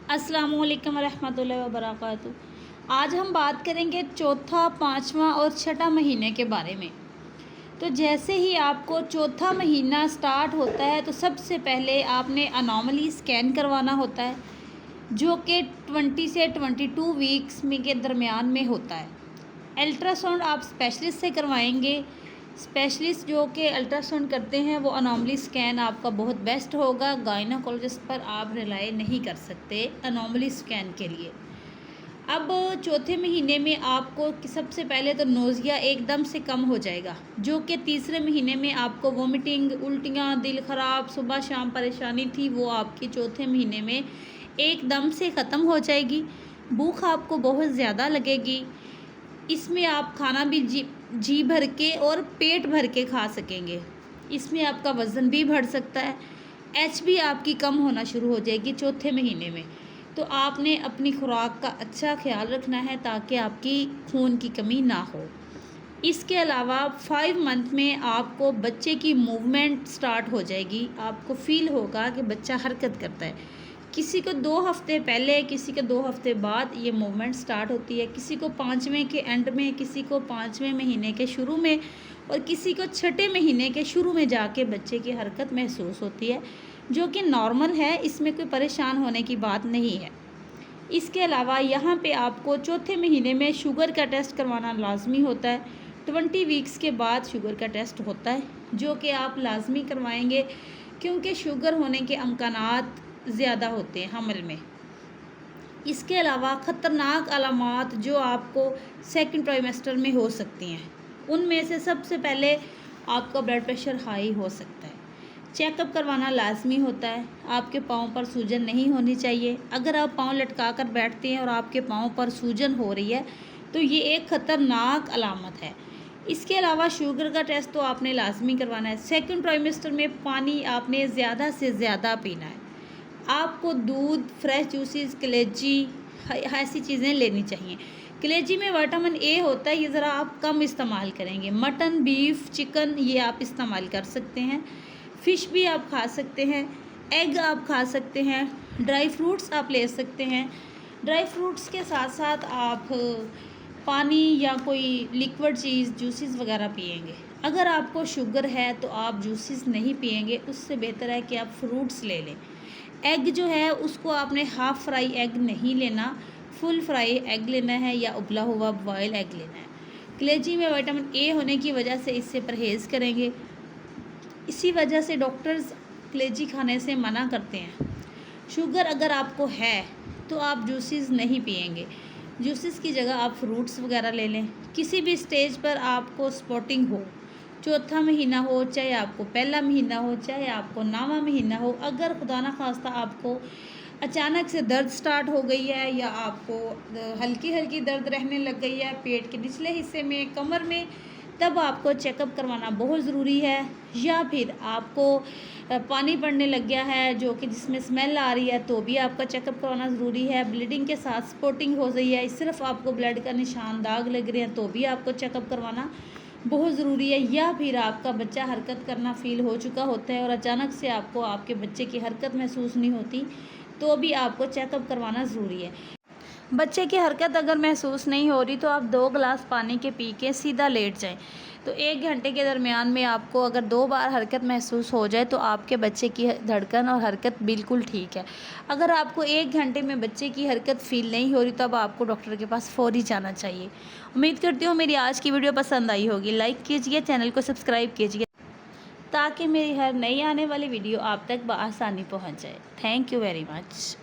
अस्सलामुअलैकुम वरहमतुल्लाहि वबरकातुहू। आज हम बात करेंगे चौथा, पाँचवा और छठा महीने के बारे में। तो जैसे ही आपको चौथा महीना स्टार्ट होता है तो सबसे पहले आपने अनोमली स्कैन करवाना होता है, जो कि 20 से 22 वीक्स में के दरमियान में होता है। अल्ट्रासाउंड आप स्पेशलिस्ट से करवाएंगे। स्पेशलिस्ट जो कि अल्ट्रासाउंड करते हैं वो अनोमली स्कैन आपका बहुत बेस्ट होगा। गायनोकोलॉजिस्ट पर आप रिलाई नहीं कर सकते अनोमली स्कैन के लिए। अब चौथे महीने में आपको सबसे पहले तो नोज़िया एकदम से कम हो जाएगा, जो कि तीसरे महीने में आपको वोमिटिंग, उल्टियाँ, दिल ख़राब, सुबह शाम परेशानी थी, वो आपकी चौथे महीने में एकदम से ख़त्म हो जाएगी। भूख आपको बहुत ज़्यादा लगेगी। इसमें आप खाना भी जी भर के और पेट भर के खा सकेंगे। इसमें आपका वज़न भी बढ़ सकता है। एच भी आपकी कम होना शुरू हो जाएगी चौथे महीने में। तो आपने अपनी खुराक का अच्छा ख्याल रखना है ताकि आपकी खून की कमी ना हो। इसके अलावा 5 मंथ में आपको बच्चे की मूवमेंट स्टार्ट हो जाएगी। आपको फ़ील होगा कि बच्चा हरकत करता है। किसी को 2 हफ़्ते पहले, किसी के 2 हफ़्ते बाद ये मूवमेंट स्टार्ट होती है। किसी को 5वें के एंड में, किसी को 5वें महीने के शुरू में और किसी को 6ठे महीने के शुरू में जाके बच्चे की हरकत महसूस होती है, जो कि नॉर्मल है। इसमें कोई परेशान होने की बात नहीं है। इसके अलावा यहाँ पे आपको चौथे महीने में शुगर का टेस्ट करवाना लाजमी होता है। 20 वीक्स के बाद शुगर का टेस्ट होता है, जो कि आप लाजमी करवाएंगे, क्योंकि शुगर होने के अमकानात ज़्यादा होते हैं हमल में। इसके अलावा ख़तरनाक अलामात जो आपको सेकंड ट्राइमेस्टर में हो सकती हैं, उनमें से सबसे पहले आपका ब्लड प्रेशर हाई हो सकता है। चेकअप करवाना लाजमी होता है। आपके पाँव पर सूजन नहीं होनी चाहिए। अगर आप पाँव लटका कर बैठते हैं और आपके पाँव पर सूजन हो रही है तो ये एक ख़तरनाक अलामत है। इसके अलावा शुगर का टेस्ट तो आपने लाजमी करवाना है। सेकंड ट्राइमेस्टर में पानी आपने ज़्यादा से ज़्यादा पीना है। आपको दूध, फ्रेश जूसेस, कलेजी, ऐसी चीज़ें लेनी चाहिए। कलेजी में विटामिन ए होता है, ये ज़रा आप कम इस्तेमाल करेंगे। मटन, बीफ, चिकन ये आप इस्तेमाल कर सकते हैं। फ़िश भी आप खा सकते हैं। एग आप खा सकते हैं। ड्राई फ्रूट्स आप ले सकते हैं। ड्राई फ्रूट्स के साथ साथ आप पानी या कोई लिक्विड चीज़, जूसेस वगैरह पिएंगे। अगर आपको शुगर है तो आप जूसेस नहीं पिएंगे, उससे बेहतर है कि आप फ्रूट्स ले लें। एग जो है उसको आपने हाफ़ फ्राई एग नहीं लेना, फुल फ्राई एग लेना है या उबला हुआ बॉयल एग लेना है। कलेजी में विटामिन ए होने की वजह से इससे परहेज़ करेंगे। इसी वजह से डॉक्टर्स कलेजी खाने से मना करते हैं। शुगर अगर आपको है तो आप जूसेस नहीं पिएंगे। जूसेस की जगह आप फ्रूट्स वगैरह ले लें। किसी भी स्टेज पर आपको स्पॉटिंग हो, चौथा महीना हो, चाहे आपको पहला महीना हो, चाहे आपको 9वां महीना हो, अगर खुदा न खास्ता आपको अचानक से दर्द स्टार्ट हो गई है या आपको हल्की हल्की दर्द रहने लग गई है पेट के निचले हिस्से में, कमर में, तब आपको चेकअप करवाना बहुत ज़रूरी है। या फिर आपको पानी पड़ने लग गया है जो कि जिसमें स्मेल आ रही है, तो भी आपका चेकअप करवाना ज़रूरी है। ब्लीडिंग के साथ स्पॉटिंग हो रही है, सिर्फ आपको ब्लड का निशान, दाग लग रहे हैं, तो भी आपको चेकअप करवाना बहुत ज़रूरी है। या फिर आपका बच्चा हरकत करना फ़ील हो चुका होता है और अचानक से आपको आपके बच्चे की हरकत महसूस नहीं होती, तो भी आपको चेकअप करवाना ज़रूरी है। बच्चे की हरकत अगर महसूस नहीं हो रही तो आप 2 गिलास पानी के पी के सीधा लेट जाएं। तो 1 घंटे के दरमियान में आपको अगर 2 बार हरकत महसूस हो जाए तो आपके बच्चे की धड़कन और हरकत बिल्कुल ठीक है। अगर आपको 1 घंटे में बच्चे की हरकत फ़ील नहीं हो रही तो अब आपको डॉक्टर के पास फ़ौरी जाना चाहिए। उम्मीद करती हूँ मेरी आज की वीडियो पसंद आई होगी। लाइक कीजिए, चैनल को सब्सक्राइब कीजिए ताकि मेरी हर नई आने वाली वीडियो आप तक बआसानी पहुँच जाए। Thank you very much.